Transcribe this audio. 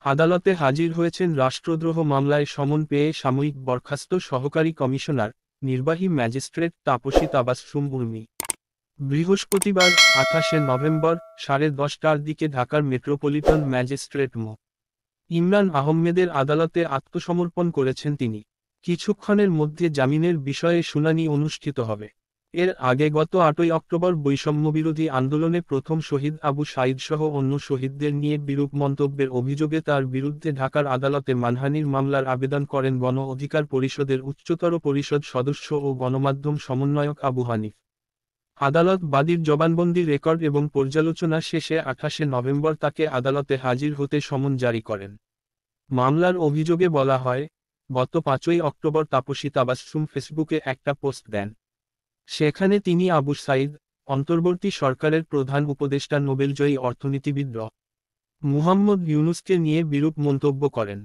আদালতে হাজির হয়েছেন রাষ্ট্রদ্রোহ মামলায় সমন পেয়ে সাময়িক বরখাস্ত সহকারী কমিশনার, নির্বাহী ম্যাজিস্ট্রেট তাপসী তাবাসসুম উর্মি। বৃহস্পতিবার 28শে নভেম্বর 10:30টার দিকে ঢাকার মেট্রোপলিটন ম্যাজিস্ট্রেট মো. ইমরান আহমেদের আদালতে আত্মসমর্পণ করেছেন তিনি। কিছুক্ষণের মধ্যে জামিনের বিষয়ে শুনানি অনুষ্ঠিত হবে। এর আগে গত 8ই অক্টোবর বৈষম্যবিরোধী আন্দোলনে প্রথম শহীদ আবু সাঈদসহ অন্য শহীদদের নিয়ে বিরূপ মন্তব্যের অভিযোগে তার বিরুদ্ধে ঢাকার আদালতে মানহানির মামলার আবেদন করেন গণ অধিকার পরিষদের উচ্চতর পরিষদ সদস্য ও গণমাধ্যম সমন্বয়ক আবু হানিফ। আদালত বাদীর জবানবন্দি রেকর্ড এবং পর্যালোচনা শেষে 28শে নভেম্বর তাকে আদালতে হাজির হতে সমন জারি করেন। মামলার অভিযোগে বলা হয়, গত 5ই অক্টোবর তাপসী তাবাসসুম ফেসবুকে একটা পোস্ট দেন। সেখানে তিনি আবু সাঈদ, অন্তর্বর্তী সরকারের প্রধান উপদেষ্টা নোবেলজয়ী অর্থনীতিবিদ ড. মুহাম্মদ ইউনূসকে নিয়ে বিরূপ মন্তব্য করেন।